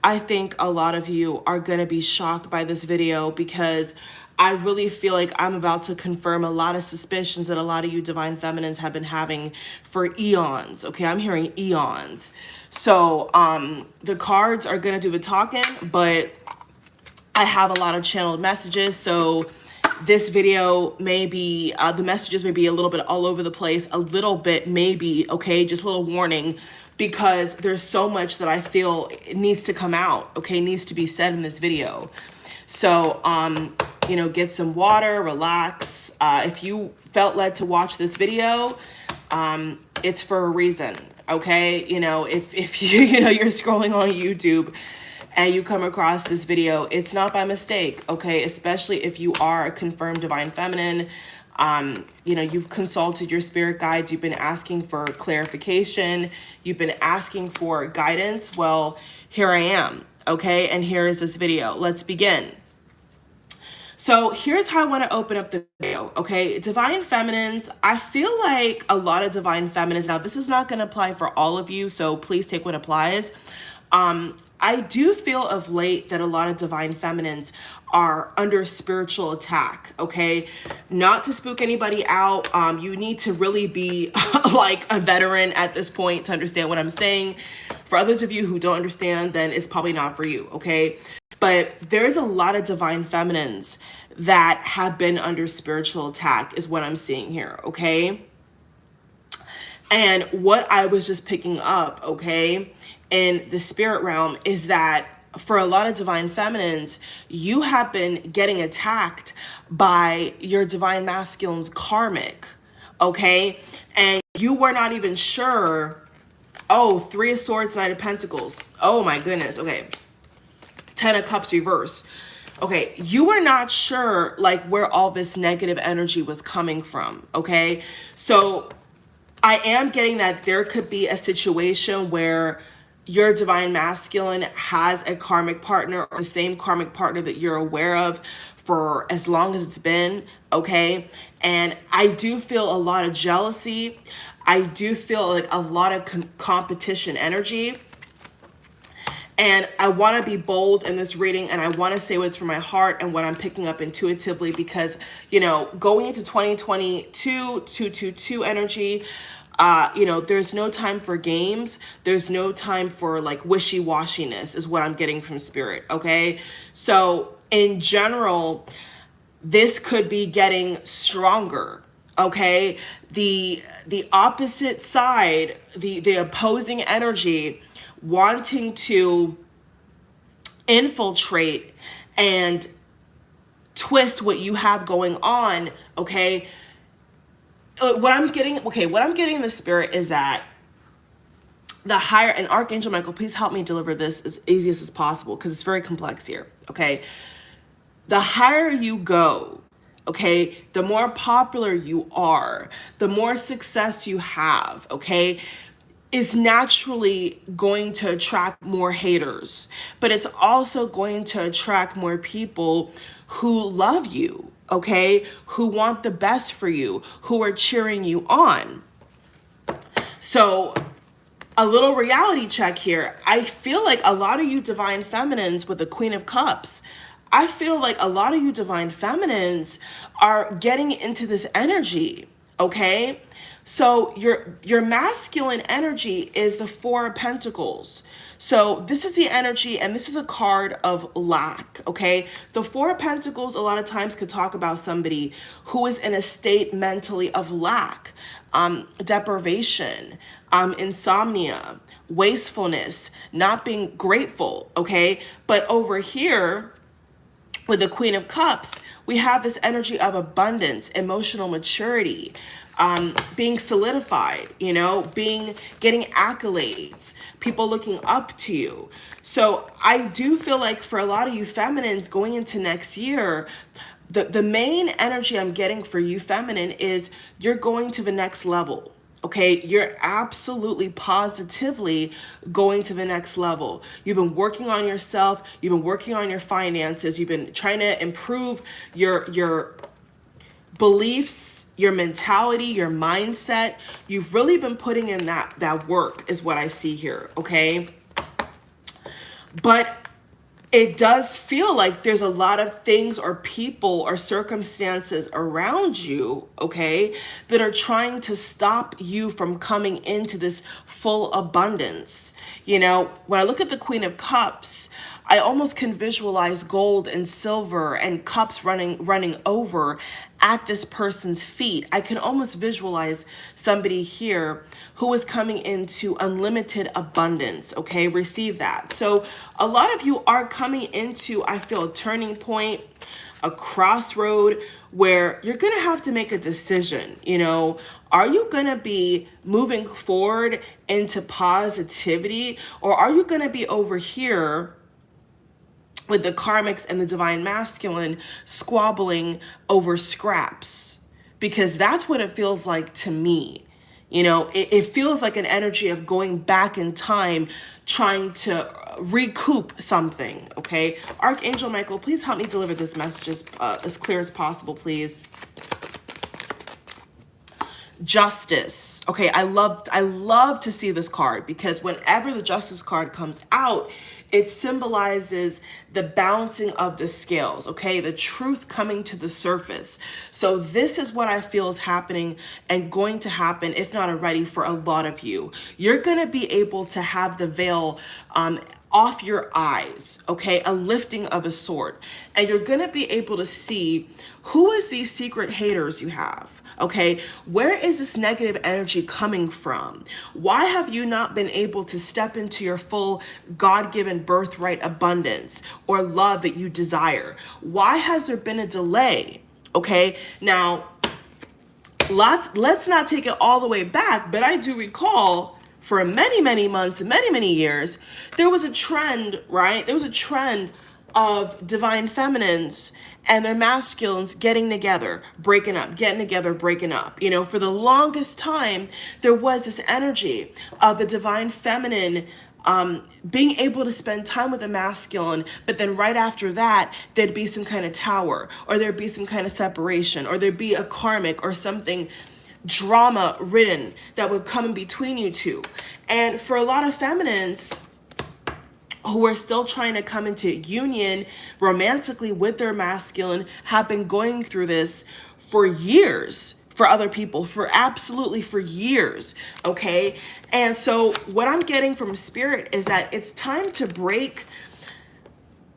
I think a lot of you are going to be shocked by this video because I really feel like I'm about to confirm a lot of suspicions that a lot of you divine feminines have been having for eons. Okay, I'm hearing eons. So the cards are going to do the talking, but I have a lot of channeled messages. So this video may be, the messages may be a little bit all over the place, a little bit maybe, okay, just a little warning, because there's so much that I feel it needs to come out, okay, needs to be said in this video. So, you know, get some water, relax. If you felt led to watch this video, it's for a reason, okay? You know, if you, you know, you're scrolling on YouTube and you come across this video, it's not by mistake, okay? Especially if you are a confirmed divine feminine. You know, you've consulted your spirit guides, you've been asking for clarification, you've been asking for guidance. Well, here I am, okay? And here is this video. Let's begin. So here's how I want to open up the video, okay? Divine feminines, I feel like a lot of divine feminines, now this is not going to apply for all of you, so please take what applies. I do feel of late that a lot of divine feminines are under spiritual attack, okay? Not to spook anybody out. You need to really be like a veteran at this point to understand what I'm saying. For others of you who don't understand, then it's probably not for you, okay? But there's a lot of divine feminines that have been under spiritual attack is what I'm seeing here, okay? And what I was just picking up, okay, in the spirit realm is that for a lot of divine feminines, you have been getting attacked by your divine masculine's karmic, okay? And you were not even sure. Oh, 3 of Swords, Knight of Pentacles. Oh my goodness, okay. 10 of Cups reverse. Okay, you were not sure like where all this negative energy was coming from, okay? So I am getting that there could be a situation where your divine masculine has a karmic partner or the same karmic partner that you're aware of for as long as it's been, okay? And I do feel a lot of jealousy. I do feel like a lot of competition energy. And I want to be bold in this reading, and I want to say what's from my heart and what I'm picking up intuitively, because, you know, going into 2022, 222 energy, you know, there's no time for games. There's no time for like wishy-washiness is what I'm getting from spirit, okay? So in general, this could be getting stronger, okay? The opposite side, the opposing energy wanting to infiltrate and twist what you have going on, okay? What I'm getting in the spirit is that the higher, and Archangel Michael, please help me deliver this as easy as possible because it's very complex here, okay? The higher you go, okay, the more popular you are, the more success you have, okay, is naturally going to attract more haters, but it's also going to attract more people who love you, okay, who want the best for you, who are cheering you on. So a little reality check here. I feel like a lot of you divine feminines with the Queen of Cups, I feel like a lot of you divine feminines are getting into this energy, okay? So your masculine energy is the 4 of Pentacles. So this is the energy, and this is a card of lack, okay? The 4 of Pentacles a lot of times could talk about somebody who is in a state mentally of lack, deprivation, insomnia, wastefulness, not being grateful, okay? But over here, with the Queen of Cups, we have this energy of abundance, emotional maturity, being solidified, you know, getting accolades, people looking up to you. So I do feel like for a lot of you feminines going into next year, the main energy I'm getting for you feminine is you're going to the next level. Okay, you're absolutely positively going to the next level. You've been working on yourself. You've been working on your finances. You've been trying to improve your beliefs, your mentality, your mindset. You've really been putting in that work is what I see here, okay? But it does feel like there's a lot of things or people or circumstances around you, okay, that are trying to stop you from coming into this full abundance. You know, when I look at the Queen of Cups, I almost can visualize gold and silver and cups running over at this person's feet. I can almost visualize somebody here who is coming into unlimited abundance, okay? Receive that. So a lot of you are coming into, I feel, a turning point, a crossroad where you're going to have to make a decision. You know, are you going to be moving forward into positivity, or are you going to be over here with the karmics and the divine masculine squabbling over scraps? Because that's what it feels like to me. You know, it feels like an energy of going back in time, trying to recoup something, okay? Archangel Michael, please help me deliver this message as clear as possible, please. Justice. Okay, I love to see this card, because whenever the Justice card comes out, it symbolizes the balancing of the scales, okay? The truth coming to the surface. So this is what I feel is happening and going to happen, if not already, for a lot of you. You're going to be able to have the veil off your eyes, okay? A lifting of a sort. And you're going to be able to see who is these secret haters you have, okay? Where is this negative energy coming from? Why have you not been able to step into your full God-given birthright abundance or love that you desire? Why has there been a delay, okay? Now, let's not take it all the way back, but I do recall for many months and many years, there was a trend, right? There was a trend of divine feminines and their masculines getting together, breaking up, getting together, breaking up. You know, for the longest time, there was this energy of the divine feminine being able to spend time with a masculine, but then right after that, there'd be some kind of tower, or there'd be some kind of separation, or there'd be a karmic or something drama ridden that would come in between you two. And for a lot of feminines who are still trying to come into union romantically with their masculine, have been going through this for years. For other people, for years, okay? And so what I'm getting from Spirit is that it's time to break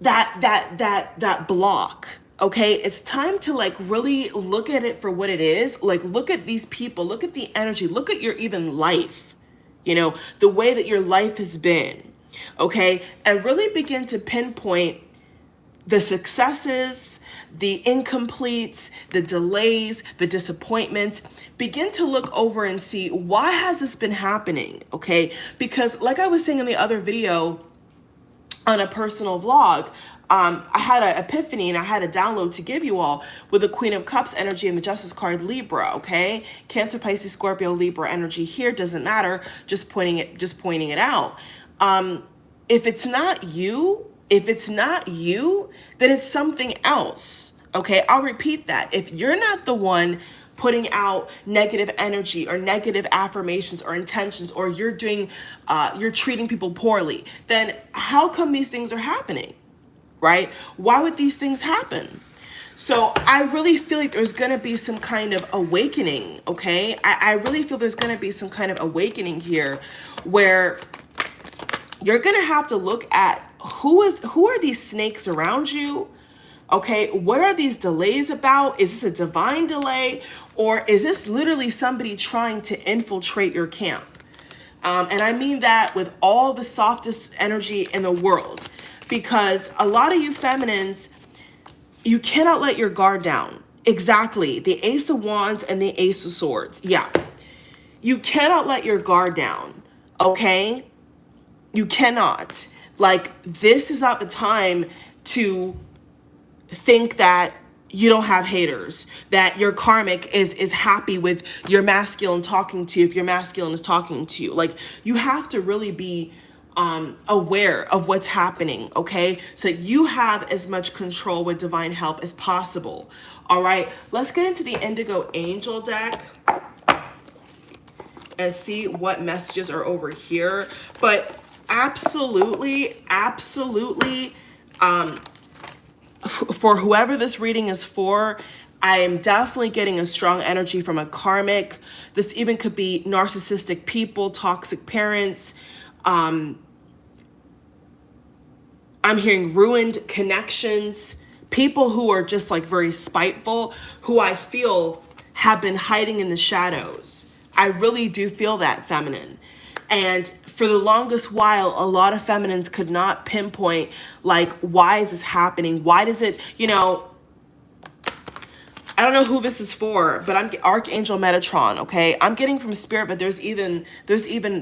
that block. Okay, it's time to like really look at it for what it is. Like, look at these people, look at the energy, look at your even life, you know, the way that your life has been, okay? And really begin to pinpoint the successes, the incompletes, the delays, the disappointments. Begin to look over and see, why has this been happening, okay? Because like I was saying in the other video on a personal vlog, I had an epiphany and I had a download to give you all with the Queen of Cups energy and the Justice card, Libra, okay? Cancer, Pisces, Scorpio, Libra energy here, doesn't matter, just pointing it out. If it's not you, then it's something else, okay? I'll repeat that. If you're not the one putting out negative energy or negative affirmations or intentions, or you're treating people poorly, then how come these things are happening, right? Why would these things happen? So I really feel like there's going to be some kind of awakening, okay? I really feel there's going to be some kind of awakening here where you're going to have to look at who are these snakes around you? Okay, what are these delays about? Is this a divine delay, or is this literally somebody trying to infiltrate your camp? And I mean that with all the softest energy in the world, because a lot of you feminines, you cannot let your guard down. Exactly, the Ace of Wands and the Ace of Swords. Yeah, you cannot let your guard down, okay? You cannot. Like, this is not the time to think that you don't have haters, that your karmic is happy with your masculine talking to you if your masculine is talking to you. Like, you have to really be aware of what's happening, okay? So you have as much control with divine help as possible. All right, let's get into the Indigo Angel deck and see what messages are over here. But Absolutely, absolutely. For whoever this reading is for, I am definitely getting a strong energy from a karmic. This even could be narcissistic people, toxic parents. I'm hearing ruined connections, people who are just like very spiteful, who I feel have been hiding in the shadows. I really do feel that, feminine. And for the longest while, a lot of feminines could not pinpoint, like, why is this happening? Why does it, you know, I don't know who this is for, but I'm Archangel Metatron, okay? I'm getting from spirit, but there's even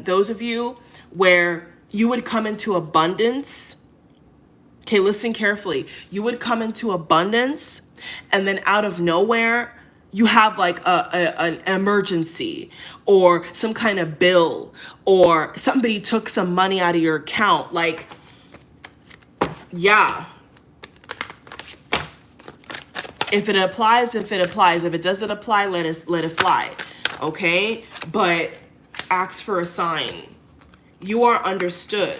those of you where you would come into abundance. Okay, listen carefully. You would come into abundance, and then out of nowhere, you have like an emergency or some kind of bill, or somebody took some money out of your account. Like, yeah. If it applies, if it applies. If it doesn't apply, let it fly. Okay? But ask for a sign. You are understood.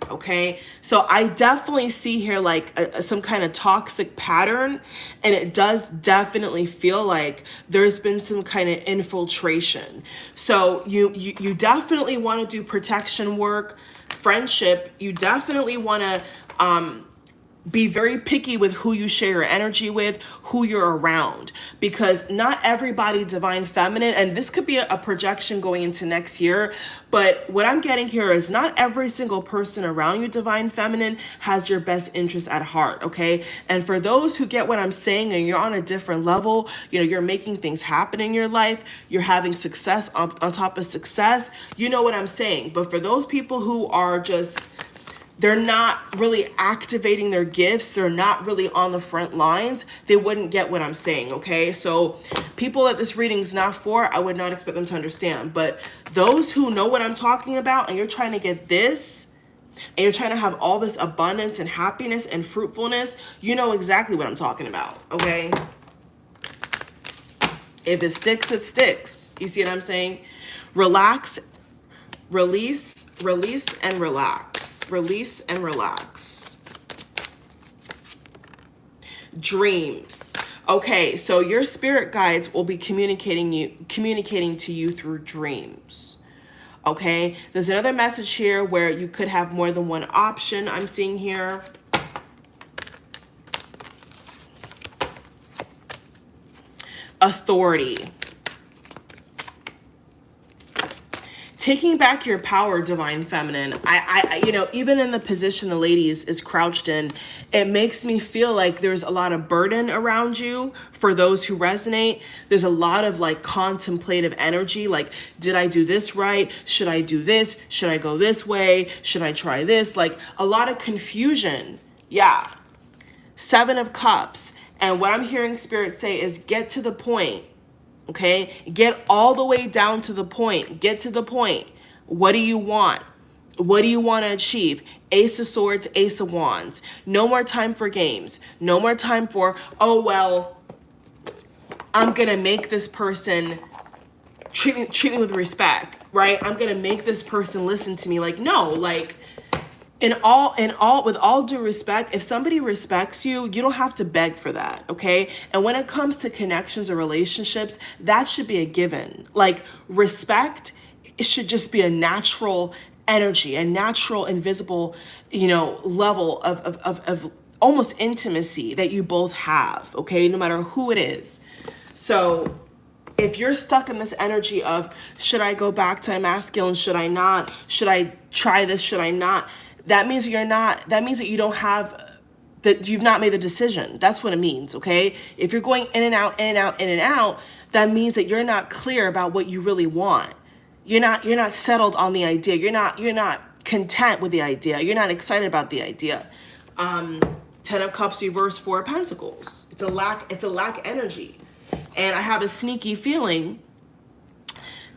Okay, so I definitely see here like some kind of toxic pattern, and it does definitely feel like there's been some kind of infiltration. So you definitely want to do protection work, friendship. You definitely want to be very picky with who you share your energy with, who you're around, because not everybody divine feminine, and this could be a projection going into next year, but what I'm getting here is not every single person around you divine feminine has your best interest at heart, okay? And for those who get what I'm saying and you're on a different level, you know, you're making things happen in your life, you're having success on top of success, you know what I'm saying. But for those people who are just, they're not really activating their gifts, they're not really on the front lines, they wouldn't get what I'm saying, okay? So people that this reading's not for, I would not expect them to understand. But those who know what I'm talking about, and you're trying to get this, and you're trying to have all this abundance and happiness and fruitfulness, you know exactly what I'm talking about, okay? If it sticks, it sticks. You see what I'm saying? Relax, release, and relax. Release and relax. Dreams. Okay, so your spirit guides will be communicating to you through dreams. Okay, there's another message here where you could have more than one option. I'm seeing here. Authority. Taking back your power, divine feminine. I you know, even in the position the lady is crouched in, it makes me feel like there's a lot of burden around you. For those who resonate, there's a lot of like contemplative energy. Like, did I do this right? Should I do this? Should I go this way? Should I try this? Like a lot of confusion. Yeah. 7 of Cups. And what I'm hearing Spirit say is get to the point. Okay, get all the way down to the point. Get to the point. What do you want? What do you want to achieve? Ace of Swords, Ace of Wands. No more time for games. No more time for, oh, well, I'm going to make this person treat me with respect, right? I'm going to make this person listen to me. Like, no, like, with all due respect, if somebody respects you, you don't have to beg for that, okay? And when it comes to connections or relationships, that should be a given. Like, respect, it should just be a natural energy, a natural, invisible, you know, level of almost intimacy that you both have, okay? No matter who it is. So if you're stuck in this energy of, should I go back to my masculine? Should I not? Should I try this? Should I not? That means that means that you don't have, that you've not made the decision. That's what it means, okay? If you're going in and out, in and out, in and out, that means that you're not clear about what you really want. You're not settled on the idea. You're not content with the idea. You're not excited about the idea. 10 of Cups reverse, 4 of Pentacles. It's a lack energy. And I have a sneaky feeling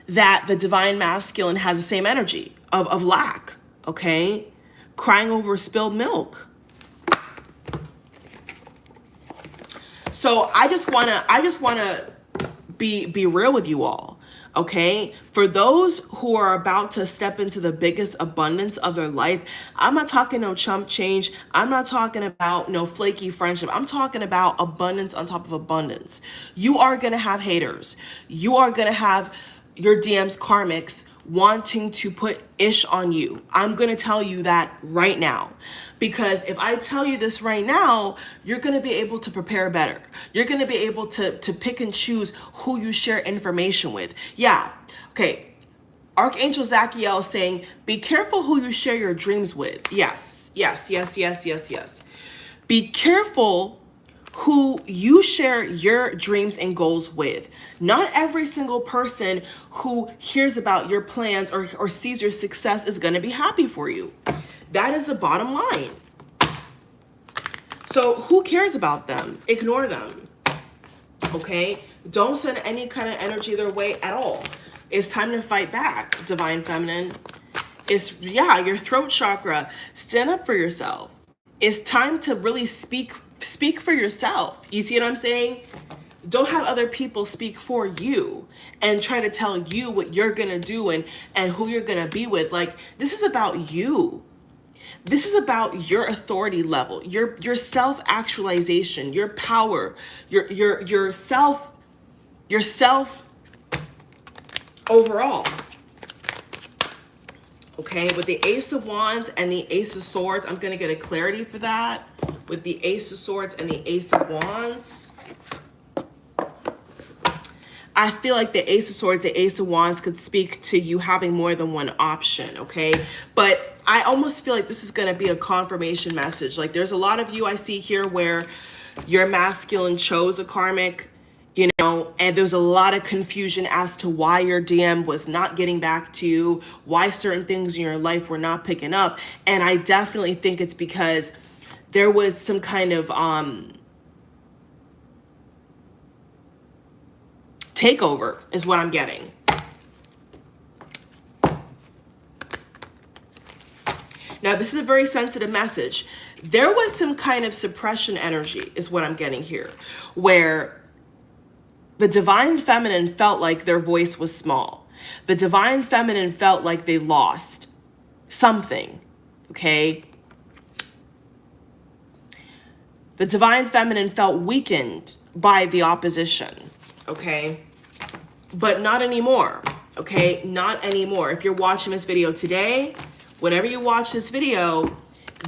that the divine masculine has the same energy of lack, okay? Crying over spilled milk. So I just wanna be real with you all. Okay, for those who are about to step into the biggest abundance of their life, I'm not talking no chump change. I'm not talking about no flaky friendship. I'm talking about abundance on top of abundance. You are going to have haters. You are going to have your DMs karmics wanting to put ish on you. I'm going to tell you that right now. Because if I tell you this right now, you're going to be able to prepare better. You're going to be able to pick and choose who you share information with. Yeah. Okay. Archangel Zachiel is saying, be careful who you share your dreams with. Yes. Yes, yes, yes, yes, yes. Be careful who you share your dreams and goals with. Not every single person who hears about your plans or sees your success is going to be happy for you. That is the bottom line. So who cares about them? Ignore them. Okay? Don't send any kind of energy their way at all. It's time to fight back, Divine Feminine. It's, yeah, your throat chakra. Stand up for yourself. It's time to really speak for yourself. You see what I'm saying? Don't have other people speak for you and try to tell you what you're going to do and who you're going to be with. Like, this is about you. This is about your authority level, your self-actualization, your power, your self overall. Okay, with the Ace of Wands and the Ace of Swords, I'm going to get a clarity for that. With the Ace of Swords and the Ace of Wands, I feel like the Ace of Swords, the Ace of Wands could speak to you having more than one option, okay? But I almost feel like this is going to be a confirmation message. Like, there's a lot of you I see here where your masculine chose a karmic, you know, and there's a lot of confusion as to why your DM was not getting back to you, why certain things in your life were not picking up. And I definitely think it's because there was some kind of takeover is what I'm getting. Now, this is a very sensitive message. There was some kind of suppression energy is what I'm getting here, where the Divine Feminine felt like their voice was small. The Divine Feminine felt like they lost something, okay? The Divine Feminine felt weakened by the opposition, okay? But not anymore, okay? Not anymore. If you're watching this video today, whenever you watch this video,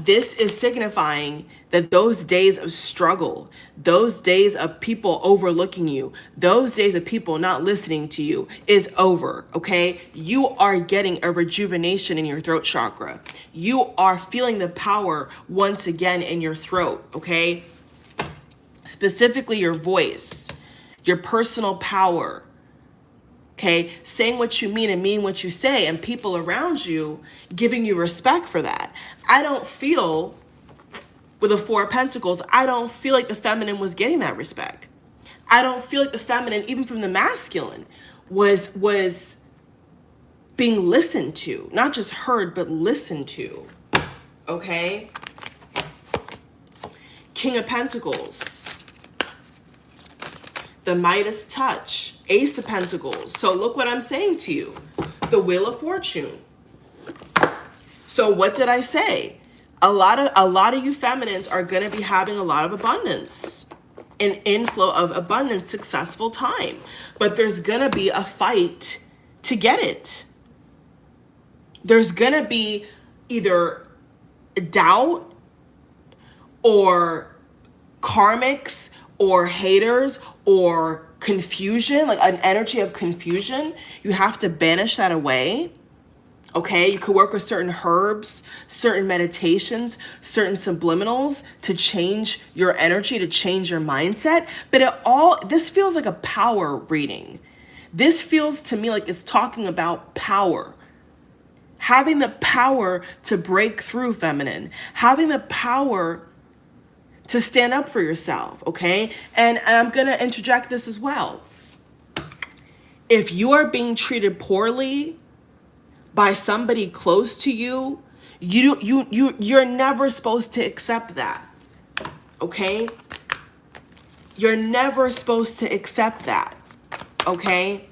this is signifying that those days of struggle, those days of people overlooking you, those days of people not listening to you is over, okay? You are getting a rejuvenation in your throat chakra. You are feeling the power once again in your throat, okay? Specifically your voice, your personal power, okay? Saying what you mean and mean what you say, and people around you giving you respect for that. I don't feel, with the Four of Pentacles, I don't feel like the feminine was getting that respect. I don't feel like the feminine, even from the masculine, was being listened to. Not just heard, but listened to, okay? King of Pentacles. The Midas touch, Ace of Pentacles. So look what I'm saying to you. The Wheel of Fortune. So what did I say? A lot of you feminines are going to be having a lot of abundance, an inflow of abundance, successful time. But there's going to be a fight to get it. There's going to be either doubt or karmics or haters or confusion, like an energy of confusion. You have to banish that away, okay? You could work with certain herbs, certain meditations, certain subliminals to change your energy, to change your mindset. But this feels like a power reading. This feels to me like it's talking about power. Having the power to break through, feminine. Having the power to stand up for yourself, okay? And I'm going to interject this as well. If you are being treated poorly by somebody close to you, you're never supposed to accept that, okay? You're never supposed to accept that, okay?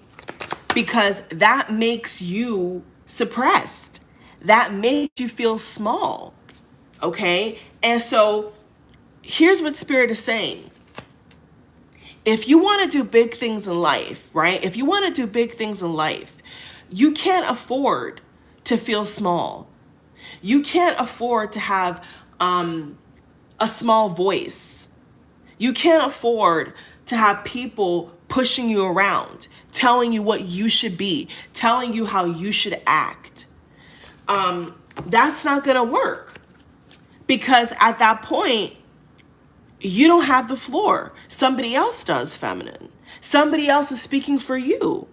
because that makes you suppressed. That makes you feel small. Okay? And so here's what Spirit is saying. If you want to do big things in life, right? If you want to do big things in life, you can't afford to feel small. You can't afford to have a small voice. You can't afford to have people pushing you around, telling you what you should be, telling you how you should act. That's not going to work, because at that point, you don't have the floor. Somebody else does, feminine. Somebody else is speaking for you.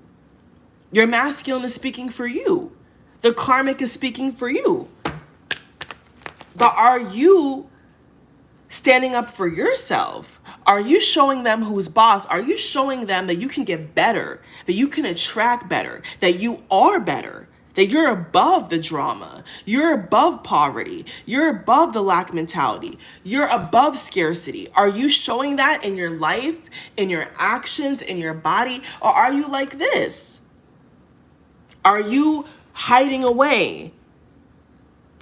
Your masculine is speaking for you. The karmic is speaking for you. But are you standing up for yourself? Are you showing them who's boss? Are you showing them that you can get better, that you can attract better, that you are better, that you're above the drama, you're above poverty, you're above the lack mentality, you're above scarcity? Are you showing that in your life, in your actions, in your body? Or are you like this? Are you hiding away?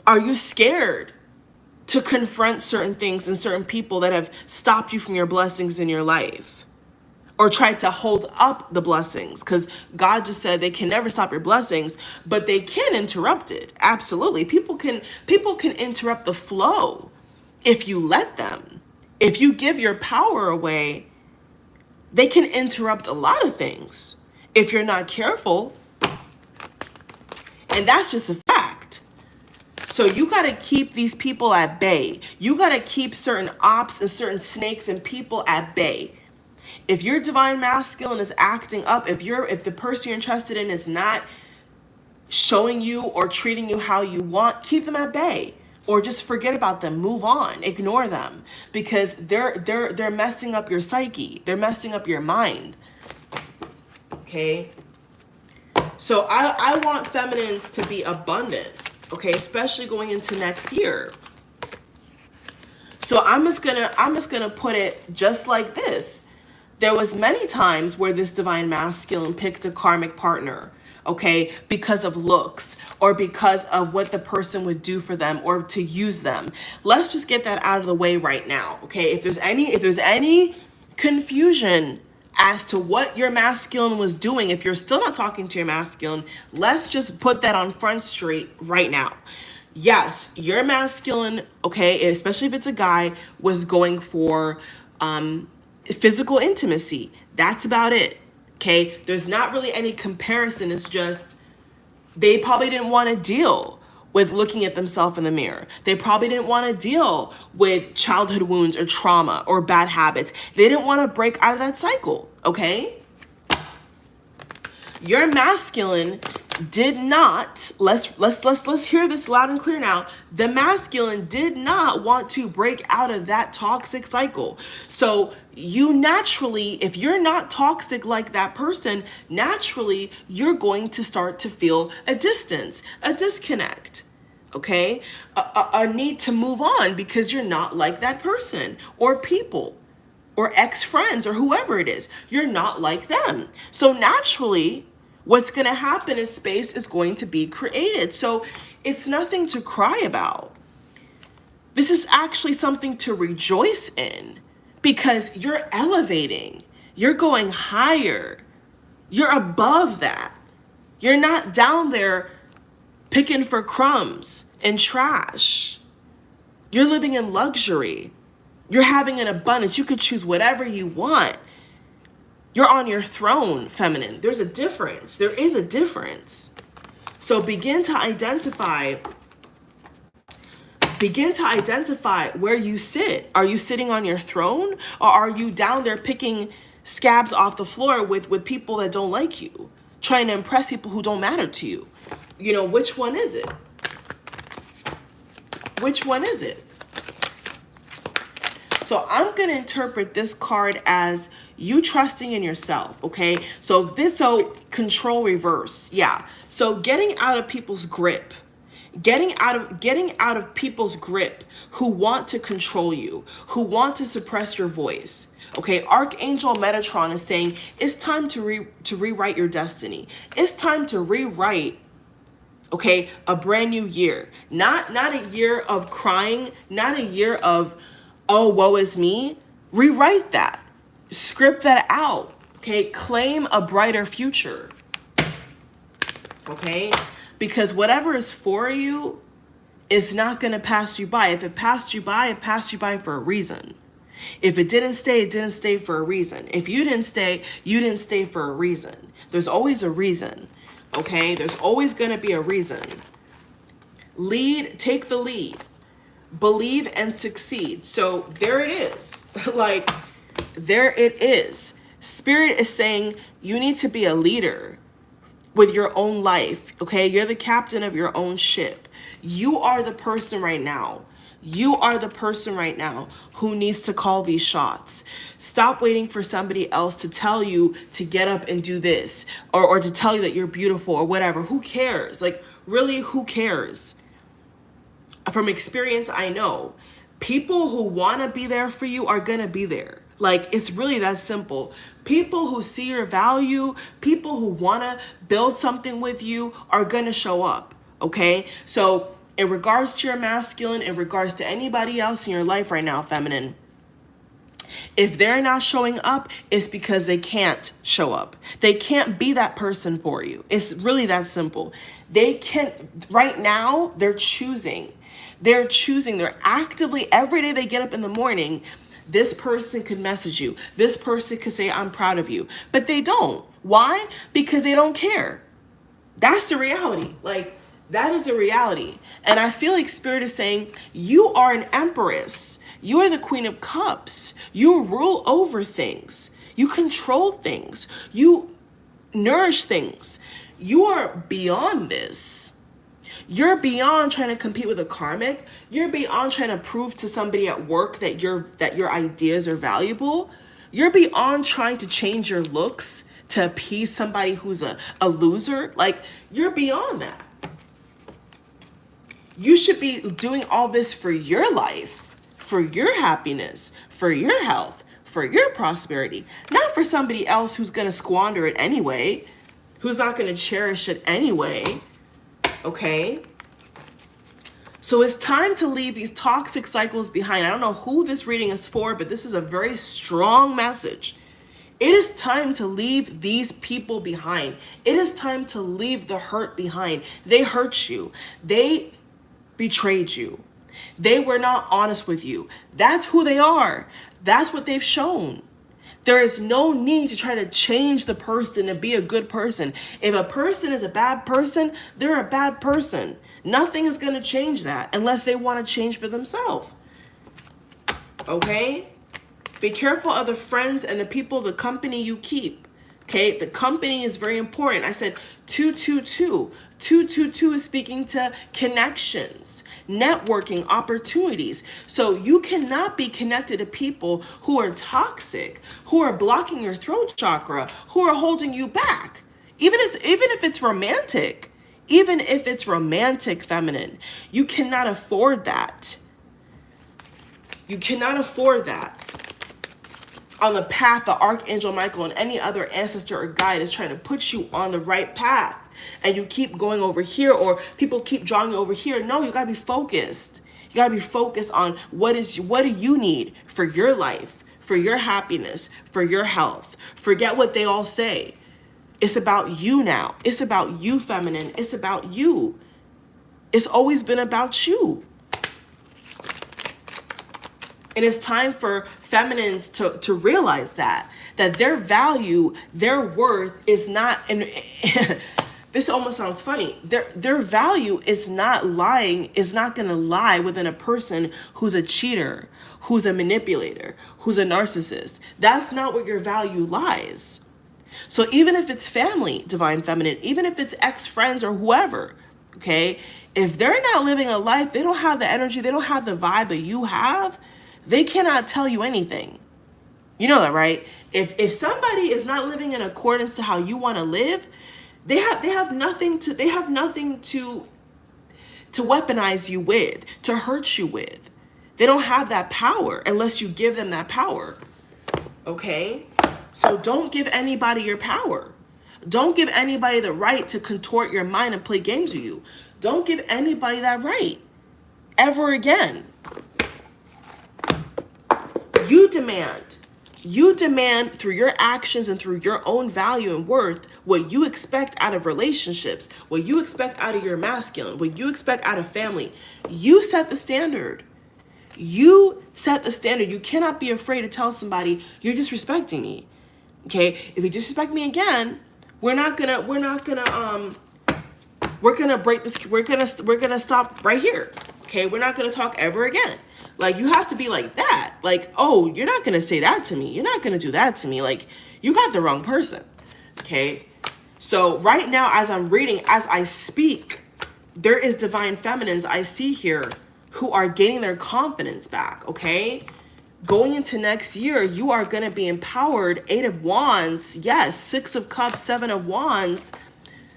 Are you scared to confront certain things and certain people that have stopped you from your blessings in your life, or tried to hold up the blessings? Because God just said they can never stop your blessings, but they can interrupt it. Absolutely. People can interrupt the flow if you let them. If you give your power away, they can interrupt a lot of things if you're not careful. And that's just a fact. So you got to keep these people at bay. You got to keep certain ops and certain snakes and people at bay. If your divine masculine is acting up, if the person you're interested in is not showing you or treating you how you want, keep them at bay, or just forget about them. Move on. Ignore them, because they're messing up your psyche. They're messing up your mind. Okay? So I want feminines to be abundant. Okay, especially going into next year. So I'm just gonna put it just like this. There was many times where this divine masculine picked a karmic partner, okay, because of looks or because of what the person would do for them or to use them. Let's just get that out of the way right now, okay? If there's any confusion as to what your masculine was doing, if you're still not talking to your masculine, let's just put that on Front Street right now. Yes, your masculine, okay, especially if it's a guy, was going for physical intimacy. That's about it, okay? There's not really any comparison. It's just they probably didn't want to deal with looking at themselves in the mirror. They probably didn't want to deal with childhood wounds or trauma or bad habits. They didn't want to break out of that cycle, okay? Your masculine did not, let's hear this loud and clear now. The masculine did not want to break out of that toxic cycle. So you naturally, if you're not toxic like that person, naturally you're going to start to feel a distance, a disconnect, okay? A need to move on because you're not like that person or people or ex-friends or whoever it is. You're not like them. So naturally, what's going to happen is space is going to be created. So it's nothing to cry about. This is actually something to rejoice in, because you're elevating. You're going higher. You're above that. You're not down there picking for crumbs and trash. You're living in luxury. You're having an abundance. You could choose whatever you want. You're on your throne, feminine. There's a difference. There is a difference. So begin to identify where you sit. Are you sitting on your throne, or are you down there picking scabs off the floor with people that don't like you, trying to impress people who don't matter to you? You know, which one is it? Which one is it? So I'm going to interpret this card as you trusting in yourself, okay? So control reverse, yeah. So getting out of people's grip, Getting out of people's grip who want to control you, who want to suppress your voice. Okay, Archangel Metatron is saying it's time to rewrite your destiny. It's time to rewrite, okay, a brand new year. Not a year of crying, not a year of, oh, woe is me. Rewrite that. Script that out. Okay, claim a brighter future. Okay? Because whatever is for you is not going to pass you by. If it passed you by, it passed you by for a reason. If it didn't stay, it didn't stay for a reason. If you didn't stay, you didn't stay for a reason. There's always a reason. Okay? There's always going to be a reason. Lead, take the lead. Believe and succeed. So there it is. Like, there it is. Spirit is saying you need to be a leader with your own life, okay? You're the captain of your own ship. You are the person right now. You are the person right now who needs to call these shots. Stop waiting for somebody else to tell you to get up and do this, or to tell you that you're beautiful or whatever. Who cares? Like, really, who cares? From experience, I know people who want to be there for you are going to be there. Like, it's really that simple. People who see your value, people who want to build something with you are going to show up. Okay. So in regards to your masculine, in regards to anybody else in your life right now, feminine, if they're not showing up, it's because they can't show up. They can't be that person for you. It's really that simple. They can't, right now, they're choosing. They're actively, every day they get up in the morning, this person could message you. This person could say, I'm proud of you. But they don't. Why? Because they don't care. That's the reality. Like, that is a reality. And I feel like Spirit is saying, you are an empress. You are the Queen of Cups. You rule over things. You control things. You nourish things. You are beyond this. You're beyond trying to compete with a karmic. You're beyond trying to prove to somebody at work that your ideas are valuable. You're beyond trying to change your looks to appease somebody who's a loser. Like, you're beyond that. You should be doing all this for your life, for your happiness, for your health, for your prosperity, not for somebody else who's going to squander it anyway, who's not going to cherish it anyway. Okay? So it's time to leave these toxic cycles behind. I don't know who this reading is for, but this is a very strong message. It is time to leave these people behind. It is time to leave the hurt behind. They hurt you. They betrayed you. They were not honest with you. That's who they are. That's what they've shown. There is no need to try to change the person and be a good person. If a person is a bad person, they're a bad person. Nothing is going to change that unless they want to change for themselves. Okay? Be careful of the friends and the people, the company you keep. Okay? The company is very important. I said 222. 222 is speaking to connections, networking, opportunities. So you cannot be connected to people who are toxic, who are blocking your throat chakra, who are holding you back. Even if it's romantic, feminine, you cannot afford that. You cannot afford that. On the path that Archangel Michael and any other ancestor or guide is trying to put you on the right path, and you keep going over here, or people keep drawing you over here. No, you gotta be focused. You gotta be focused on what do you need for your life, for your happiness, for your health. Forget what they all say. It's about you now. It's about you, feminine. It's about you. It's always been about you. And it's time for feminines to realize that their value, their worth is not, and this almost sounds funny, their value is not going to lie within a person who's a cheater, who's a manipulator, who's a narcissist. That's not where your value lies. So even if it's family, divine feminine, even if it's ex-friends or whoever, okay, if they're not living a life, they don't have the energy, they don't have the vibe that you have, they cannot tell you anything. You know that, right? If somebody is not living in accordance to how you want to live, they have nothing to to weaponize you with, to hurt you with. They don't have that power unless you give them that power. Okay? So don't give anybody your power. Don't give anybody the right to contort your mind and play games with you. Don't give anybody that right ever again. You demand through your actions and through your own value and worth what you expect out of relationships, what you expect out of your masculine, what you expect out of family. You set the standard. You set the standard. You cannot be afraid to tell somebody you're disrespecting me. Okay? If you disrespect me again, we're gonna break this. We're gonna stop right here. Okay? We're not gonna talk ever again. Like, you have to be like that. Like, oh, you're not gonna say that to me. You're not gonna do that to me. Like, you got the wrong person. Okay? So right now, as I'm reading, as I speak, there is divine feminines I see here who are gaining their confidence back. Okay? Going into next year, you are going to be empowered. 8 of Wands, yes, 6 of Cups, 7 of Wands,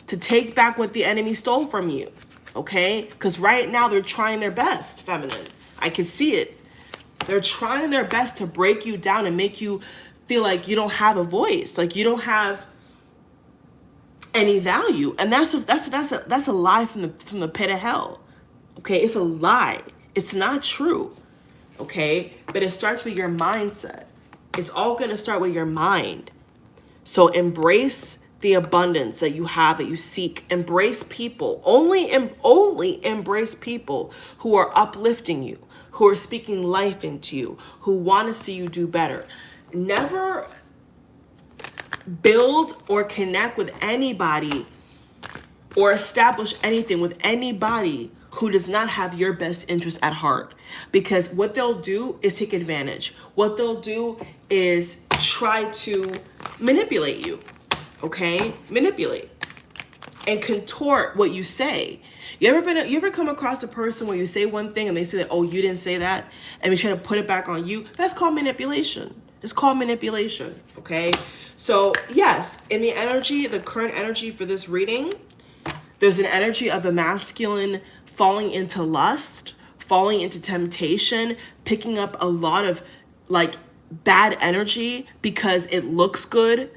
to take back what the enemy stole from you, okay? Because right now they're trying their best, feminine. I can see it. They're trying their best to break you down and make you feel like you don't have a voice, like you don't have any value. And that's a lie from the pit of hell, okay? It's a lie. It's not true. Okay, but it starts with your mindset. It's all going to start with your mind. So embrace the abundance that you have, that you seek. Embrace people. Only embrace people who are uplifting you, who are speaking life into you, who want to see you do better. Never build or connect with anybody or establish anything with anybody who does not have your best interest at heart. Because what they'll do is take advantage. What they'll do is try to manipulate you, okay? Manipulate and contort what you say. You ever come across a person where you say one thing and they say that, oh, you didn't say that, and they try to put it back on you? That's called manipulation. It's called manipulation, okay? So yes, in the energy, the current energy for this reading, there's an energy of the masculine falling into lust, falling into temptation, picking up a lot of like bad energy because it looks good,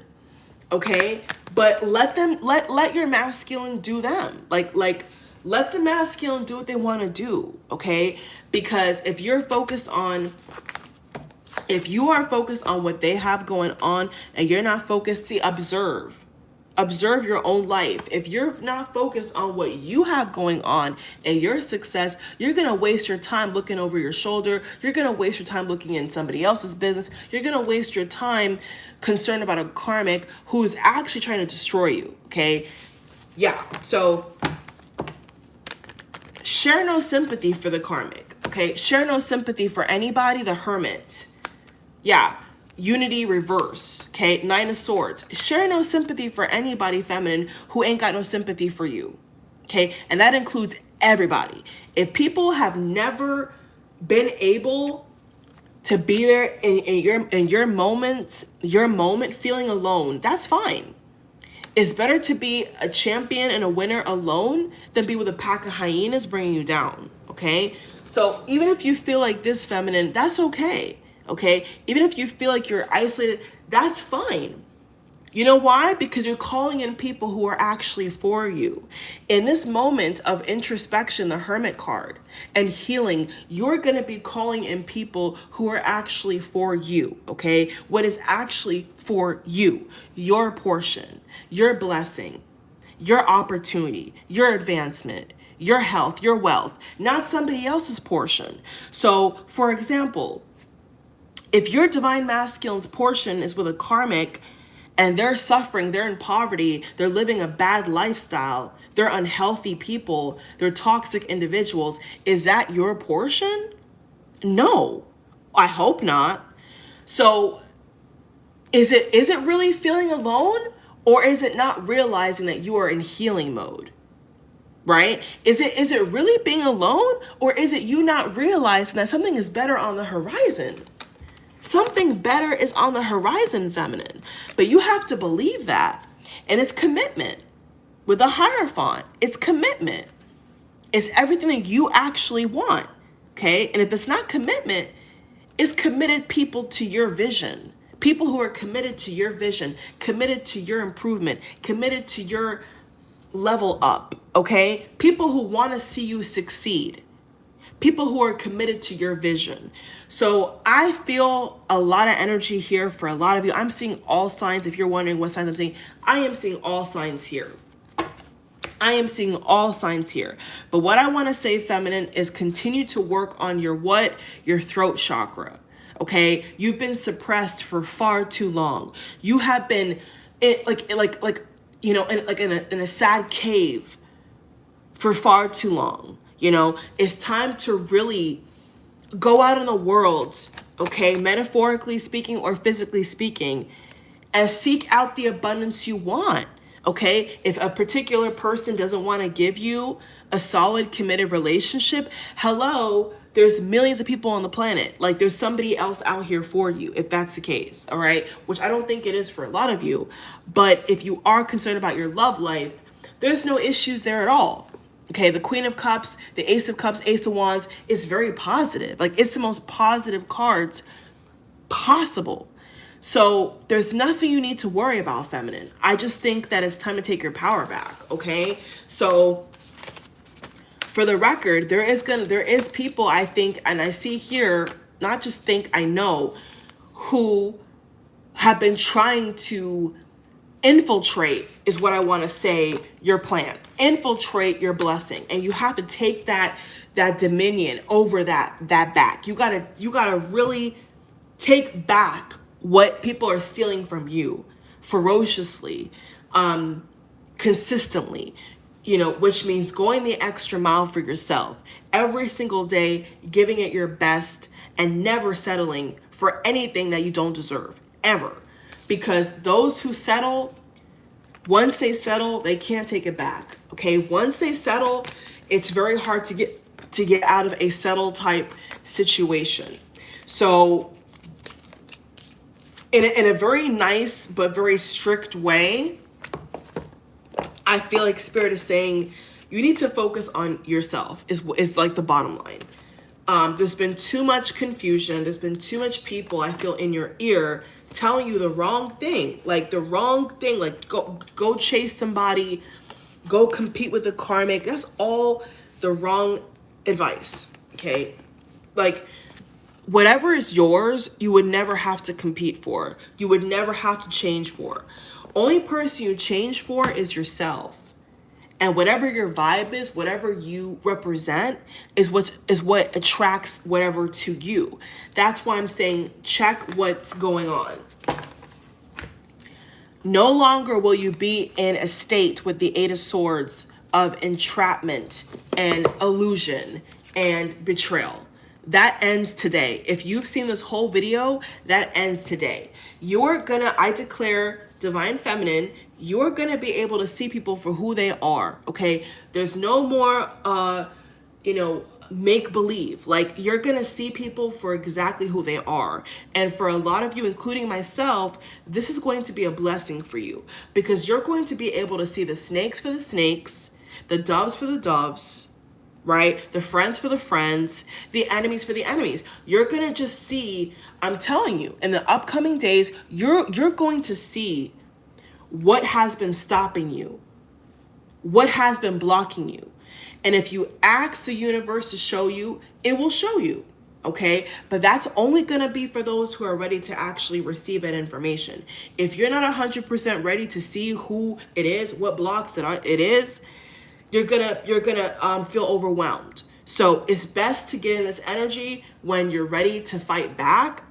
okay? But let your masculine do them. Like let the masculine do what they want to do, okay? Because if you are focused on what they have going on and you're not focused, see, observe your own life. If you're not focused on what you have going on and your success, you're going to waste your time looking over your shoulder. You're going to waste your time looking in somebody else's business. You're going to waste your time concerned about a karmic who's actually trying to destroy you, okay? Yeah, so share no sympathy for the karmic, okay? Share no sympathy for anybody, the hermit. Yeah. Unity reverse, okay? 9 of Swords. Share no sympathy for anybody, feminine, who ain't got no sympathy for you, okay? And that includes everybody. If people have never been able to be there in your moment feeling alone, that's fine. It's better to be a champion and a winner alone than be with a pack of hyenas bringing you down, okay? So even if you feel like this, feminine, that's okay. Okay, even if you feel like you're isolated, that's fine. You know why? Because you're calling in people who are actually for you. In this moment of introspection, the Hermit card, and healing, you're going to be calling in people who are actually for you, okay? What is actually for you, your portion, your blessing, your opportunity, your advancement, your health, your wealth, not somebody else's portion. So, for example, if your divine masculine's portion is with a karmic and they're suffering, they're in poverty, they're living a bad lifestyle, they're unhealthy people, they're toxic individuals, is that your portion? No, I hope not. So is it really feeling alone, or is it not realizing that you are in healing mode? Right? Is it really being alone, or is it you not realizing that something is better on the horizon? Something better is on the horizon, feminine. But you have to believe that. And it's commitment. With the Hierophant, it's commitment. It's everything that you actually want, okay? And if it's not commitment, it's committed people to your vision. People who are committed to your vision, committed to your improvement, committed to your level up, okay? People who want to see you succeed. People who are committed to your vision. So I feel a lot of energy here for a lot of you. I'm seeing all signs. If you're wondering what signs I'm seeing, I am seeing all signs here. I am seeing all signs here. But what I want to say, feminine, is continue to work on your what? Your throat chakra. Okay? You've been suppressed for far too long. You have been in a sad cave for far too long. You know, it's time to really go out in the world, okay, metaphorically speaking or physically speaking, and seek out the abundance you want, okay? If a particular person doesn't want to give you a solid, committed relationship, hello, there's millions of people on the planet. Like, there's somebody else out here for you, if that's the case, all right? Which I don't think it is for a lot of you. But if you are concerned about your love life, there's no issues there at all. Okay, the Queen of Cups, the Ace of Cups, Ace of Wands is very positive. Like, it's the most positive cards possible. So there's nothing you need to worry about, feminine. I just think that it's time to take your power back, okay? So for the record, there is people, I think, and I see here, not just think, I know, who have been trying to infiltrate, is what I want to say, your plan. Infiltrate your blessing. And you have to take that dominion over that back. You gotta really take back what people are stealing from you ferociously, consistently, you know, which means going the extra mile for yourself every single day, giving it your best, and never settling for anything that you don't deserve, ever. Because those who settle, once they settle, they can't take it back. Okay, once they settle, it's very hard to get out of a settle type situation. So in a very nice but very strict way, I feel like Spirit is saying you need to focus on yourself, is like the bottom line. There's been too much confusion. There's been too much people, I feel, in your ear telling you the wrong thing. Like the wrong thing. Like go chase somebody. Go compete with the karmic. That's all the wrong advice. Okay? Like, whatever is yours, you would never have to compete for. You would never have to change for. Only person you change for is yourself. And whatever your vibe is, whatever you represent is what attracts whatever to you. That's why I'm saying check what's going on. No longer will you be in a state with the Eight of Swords of entrapment and illusion and betrayal. That ends today. If you've seen this whole video, that ends today. I declare, Divine Feminine, you're gonna be able to see people for who they are, okay? There's no more, make-believe. Like, you're gonna see people for exactly who they are. And for a lot of you, including myself, this is going to be a blessing for you, because you're going to be able to see the snakes for the snakes, the doves for the doves, right? The friends for the friends, the enemies for the enemies. You're going to just see, I'm telling you, in the upcoming days, you're going to see what has been stopping you, what has been blocking you. And if you ask the universe to show you, it will show you, okay? But that's only going to be for those who are ready to actually receive that information. If you're not 100% ready to see who it is, what blocks it is, you're gonna feel overwhelmed. So it's best to get in this energy when you're ready to fight back,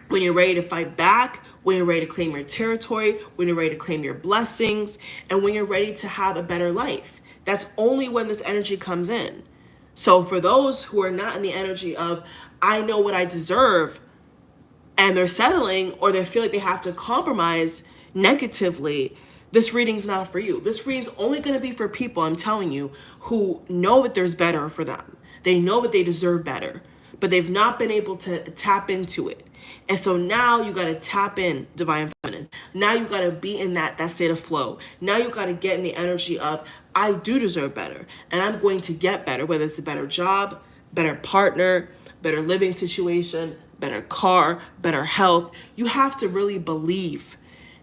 when you're ready to claim your territory, when you're ready to claim your blessings, and when you're ready to have a better life. That's only when this energy comes in. So for those who are not in the energy of, I know what I deserve, and they're settling, or they feel like they have to compromise negatively, this reading's not for you. This reading's only going to be for people, I'm telling you, who know that there's better for them. They know that they deserve better, but they've not been able to tap into it. And so now you got to tap in, Divine Feminine. Now you got to be in that state of flow. Now you got to get in the energy of, I do deserve better, and I'm going to get better, whether it's a better job, better partner, better living situation, better car, better health. You have to really believe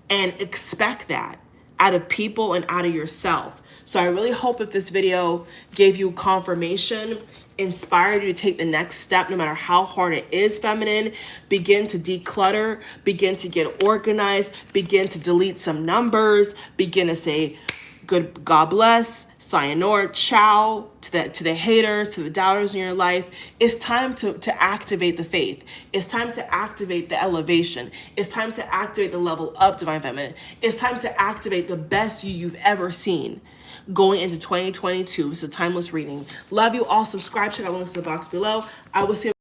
and expect that out of people and out of yourself. So I really hope that this video gave you confirmation, inspired you to take the next step, no matter how hard it is, feminine. Begin to declutter, begin to get organized, begin to delete some numbers, begin to say, good, God bless, sayonara, ciao, to the haters, to the doubters in your life. It's time to activate the faith. It's time to activate the elevation. It's time to activate the level up, Divine Feminine. It's time to activate the best you've ever seen going into 2022. It's a timeless reading. Love you all. Subscribe, check out links in the box below. I will see you